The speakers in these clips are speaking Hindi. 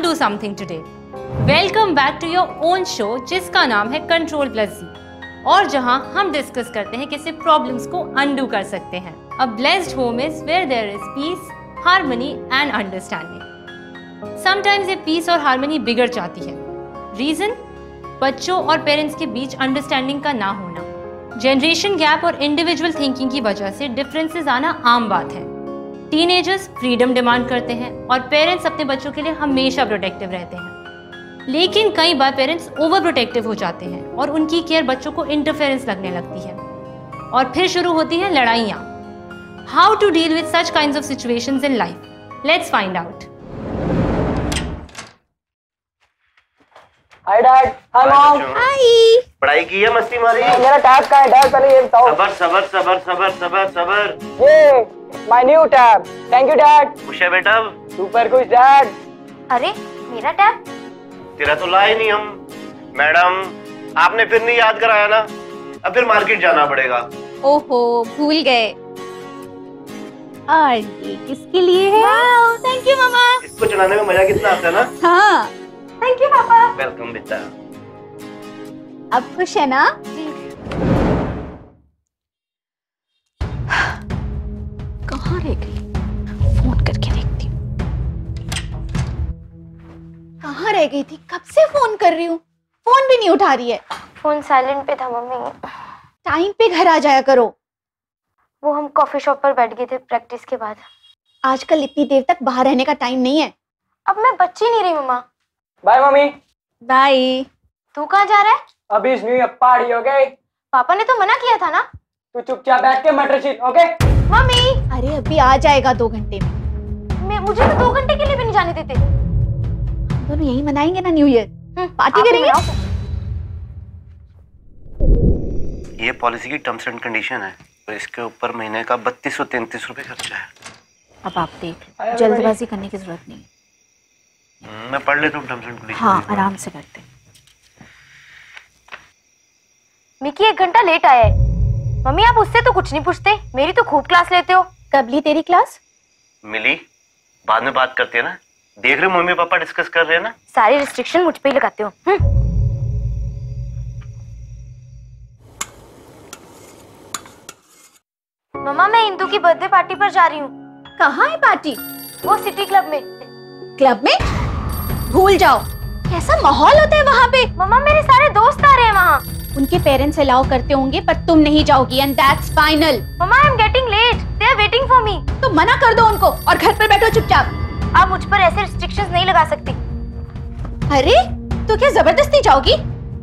do something today. Welcome back to your own show जिसका नाम है कंट्रोल प्लस जी और जहां हम डिस्कस करते हैं कैसे प्रॉब्लम्स को अनडू कर सकते हैं. A blessed home is where there is peace, harmony and understanding. Sometimes ये peace और harmony बिगड़ जाती है. Reason? बच्चों और पेरेंट्स के बीच अंडरस्टैंडिंग का ना होना. जनरेशन गैप और इंडिविजुअल थिंकिंग की वजह से डिफरेंसेस आना आम बात है. टीनेजर्स फ्रीडम डिमांड करते हैं और पेरेंट्स अपने बच्चों के लिए हमेशा प्रोटेक्टिव रहते हैं. लेकिन कई बार पेरेंट्स ओवर प्रोटेक्टिव हो जाते हैं और उनकी केयर बच्चों को इंटरफेरेंस लगने लगती है और फिर शुरू होती हैं लड़ाइयाँ. How to deal with such kinds of situations in life? Let's find out. Hi dad. Hi mom. Hi. पढ़ाई की है मस्ती मारी? मेरा टैब कहाँ है डैड? पहले ये बताओ. सबर सबर सबर सबर सबर सबर. ये my new tab. Thank you dad. खुश है बेटा? सुपर खुश डैड. अरे मेरा टैब? तेरा तो लाए नहीं हम. मैडम आपने फिर नहीं याद कराया ना. अब फिर मार्केट जाना पड़ेगा. ओहो भूल गए. और ये किसके लिए है? वाओ थैंक यू मामा. इसको चलाने में मजा कितना आता है ना. हाँ थैंक यू पापा. वेलकम बेटा. अब खुश है ना? कहाँ रह गई? फोन करके देखती हूँ. कहाँ रह गई थी? कब से फोन कर रही हूँ, फोन भी नहीं उठा रही है. फोन साइलेंट पे था मम्मी. टाइम पे घर आ जाया करो. वो हम कॉफी शॉप पर बैठ गए थे प्रैक्टिस के बाद. आजकल इतनी देर तक बाहर रहने का टाइम नहीं है. अब मैं बच्ची नहीं रही मम्मा. Bye mummy. बाय. तू कहाँ जा रहा है? अभी इस न्यू ईयर पार्टी. ओके. पापा ने तो मना किया था ना. तू चुपचाप बैठ के मटर छील. Okay mummy. अरे अभी आ जाएगा 2 घंटे में. मुझे तो 2 घंटे के लिए भी नहीं जाने देते. हम दोनों यही मनाएंगे ना न्यू ईयर. पार्टी करेंगे. ये पॉलिसी की टर्म्स एंड कंडीशन है तो इसके ऊपर महीने का 3233 रुपए खर्चा है. अब आप देख, जल्दबाजी करने की जरूरत नहीं. मैं पढ़ लेता हूँ टर्म्स एंड कंडीशन. हाँ आराम से करते. मिकी 1 घंटा लेट आया है. मम्मी आप उससे तो कुछ नहीं पूछते. मेरी तो खूब क्लास लेते हो. कब ली तेरी क्लास? मिली बाद में बात करते हैं ना. देख रहे हो मम्मी पापा डिस्कस कर रहे हैं ना. सारी रिस्ट्रिक्शन मुझ पे ही लगाते हो. मम्मा मैं इंदू की बर्थडे पार्टी पर जा रही हूँ. कहाँ है पार्टी? वो सिटी क्लब में. क्लब में? भूल जाओ. कैसा माहौल होता है वहाँ पे. मम्मा मेरे सारे दोस्त आ रहे हैं वहाँ. उनके पेरेंट्स अलाउ करते होंगे पर तुम नहीं जाओगी and that's final. Mamma I am getting late. They are waiting for me. तो मना कर दो उनको और घर पर बैठो चुपचाप. आप मुझ पर ऐसे रिस्ट्रिक्शंस नहीं लगा सकती. अरे तो क्या जबरदस्ती जाओगी?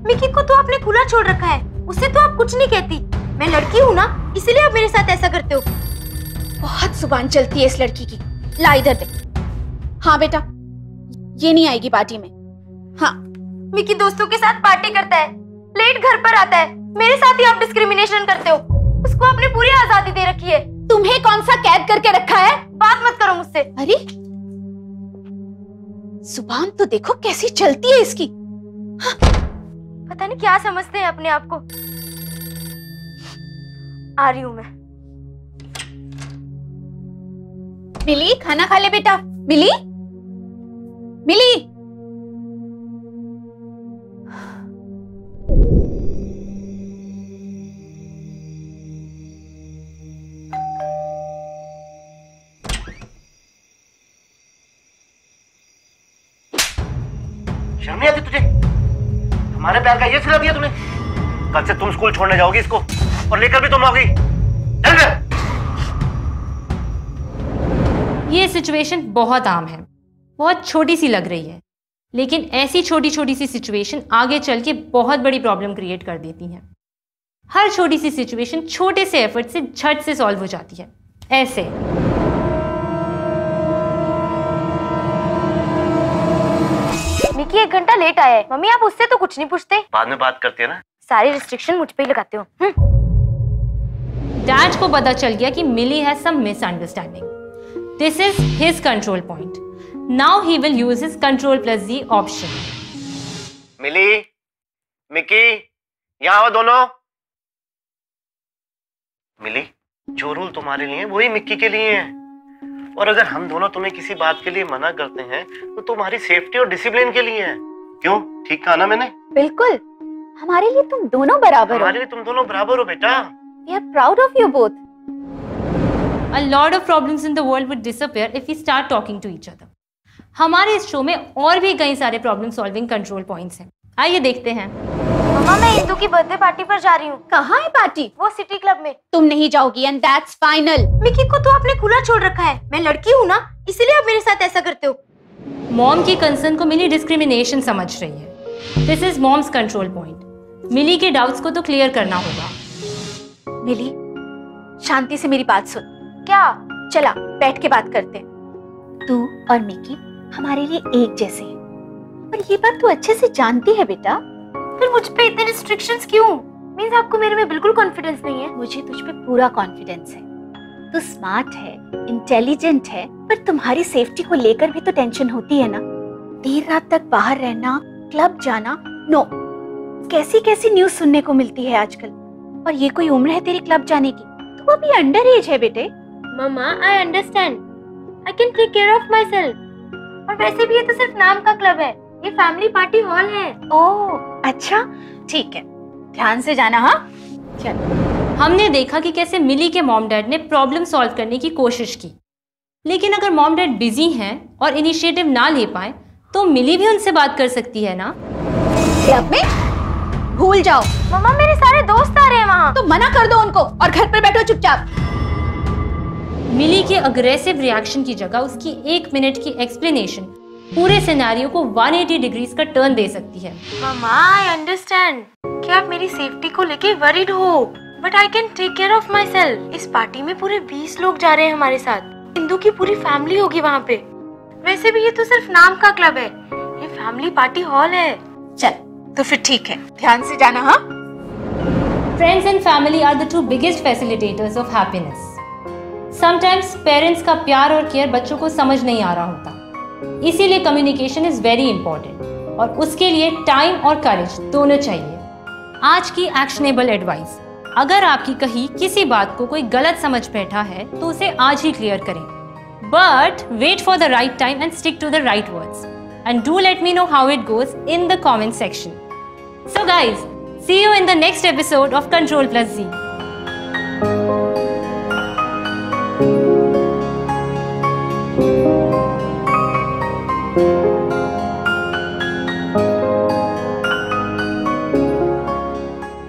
मिकी को तो आपने खुला छोड़ रखा है. उससे तो आप कुछ नहीं कहती. मैं लड़की हूँ ना इसीलिए आप मेरे साथ ऐसा करते हो. बहुत जुबान चलती है इस लड़की की. ला इधर दे. हाँ बेटा ये नहीं आएगी पार्टी में. हाँ मिकी दोस्तों के साथ पार्टी करता है. लेट घर पर आता है. मेरे साथ ही आप डिस्क्रिमिनेशन करते हो. उसको आपने पूरी आजादी दे रखी है. तुम्हें कौन सा कैद करके रखा है? बात मत करो मुझसे. अरे जुबान तो देखो कैसी चलती है इसकी. हाँ। पता नहीं क्या समझते हैं अपने आप को. आ रही हूँ मैं. मिली खाना खा ले बेटा. मिली मिली. शर्म नहीं आती तुझे? हमारे प्यार का ये सिला दिया तूने. कल से तुम स्कूल छोड़ने जाओगी इसको और लेकर भी तुम आओगी. ये सिचुएशन बहुत आम है. बहुत छोटी सी लग रही है लेकिन ऐसी छोटी छोटी सी सिचुएशन आगे चल के बहुत बड़ी प्रॉब्लम क्रिएट कर देती हैं. हर छोटी सी सिचुएशन छोटे से एफर्ट से झट से सॉल्व हो जाती है. ऐसे मिकी 1 घंटा लेट आया है. मम्मी आप उससे तो कुछ नहीं पूछते. बाद में बात करते हैं ना. सारी रिस्ट्रिक्शन मुझ पे ही लगाते हो. डैड को पता चल गया कि Millie has some misunderstanding. This is his control point. Now he will use his control plus G option. Millie Mickey यहाँ आओ दोनों. मिली जो रूल तुम्हारे लिए वही मिक्की के लिए हैं. और अगर हम दोनों तुम्हें किसी बात के लिए मना करते हैं तो तुम्हारी सेफ्टी और डिसिप्लिन के लिए है। क्यों, ठीक कहा ना मैंने? बिल्कुल, हमारे लिए तुम दोनों बराबर हो। हमारे लिए तुम दोनों बराबर हो बेटा। We are proud of you both. A lot of problems in the world would disappear if we start talking to each other. हमारे इस शो में और भी कई सारे प्रॉब्लम सॉल्विंग कंट्रोल पॉइंट्स हैं। आइए देखते हैं। मम्मा, मैं इंदू की बर्थडे पार्टी पर जा रही हूँ। कहाँ है पार्टी? वो सिटी क्लब में। तुम नहीं जाओगी and that's final. मिकी को तो आपने खुला छोड़ रखा है। मैं लड़की हूँ ना, इसीलिए आप मेरे साथ ऐसा करते हो। मॉम की कंसर्न को मिली डिस्क्रिमिनेशन समझ रही है। This is mom's control point. Millie के डाउट्स को तो क्लियर करना होगा। मिली, शांति से मेरी बात सुन। क्या? चला बैठ के बात करते हैं। तू और मिकी हमारे लिए एक जैसे हैं। और ये बात तू अच्छे से जानती है बेटा। फिर मुझ पे इतने रिस्ट्रिक्शंस क्यों? मींस आपको मेरे में बिल्कुल कॉन्फिडेंस नहीं है? मुझे तुझ पे पूरा कॉन्फिडेंस है। तू स्मार्ट है, इंटेलिजेंट है, पर तुम्हारी सेफ्टी को लेकर भी तो टेंशन होती है ना। देर रात तक बाहर रहना, क्लब जाना, नो। कैसी कैसी न्यूज सुनने को मिलती है आजकल। और ये कोई उम्र है तेरी क्लब जाने की? तू अभी अंडर एज है बेटे। Mama, I understand. I can take care of my self. और वैसे भी ये तो सिर्फ नाम का क्लब है, ये फैमिली पार्टी हॉल है। ओह अच्छा, ठीक है, ध्यान से जाना। हाँ चल। हमने देखा कि कैसे मिली के मॉम डैड ने प्रॉब्लम सॉल्व करने की कोशिश की, लेकिन अगर मॉम डैड बिजी हैं और इनिशिएटिव ना ले पाए तो मिली भी उनसे बात कर सकती है ना। क्लब में भूल जाओ। मम्मा, मेरे सारे दोस्त आ रहे हैं वहाँ। तो मना कर दो उनको और घर पर बैठो चुपचाप। मिली के अग्रेसिव रिएक्शन की जगह उसकी 1 मिनट की एक्सप्लेनेशन पूरे सिनेरियो को 180 डिग्रीज का टर्न दे सकती है। मम्मा, आई अंडरस्टैंड कि आप मेरी सेफ्टी को लेके वरीड हो, but I can take care of my self. इस पार्टी में पूरे 20 लोग जा रहे हैं हमारे साथ। इंदू की पूरी फैमिली होगी वहाँ पे। वैसे भी ये तो सिर्फ नाम का क्लब है, ये फैमिली पार्टी हॉल है। चल तो फिर ठीक है, ध्यान से जाना। हाँ, Friends and family are the two biggest facilitators of happiness. Sometimes parents का प्यार और केयर बच्चों को समझ नहीं आ रहा होता, इसीलिए कम्युनिकेशन इज वेरी इंपॉर्टेंट और उसके लिए टाइम और करेज दोनों चाहिए। आज की एक्शनेबल एडवाइस, अगर आपकी कहीं किसी बात को कोई गलत समझ बैठा है तो उसे आज ही क्लियर करें, but wait for the right time and stick to the right words and do let me know how it goes in the comment section. So guys, see you in the next episode of Control Plus Z.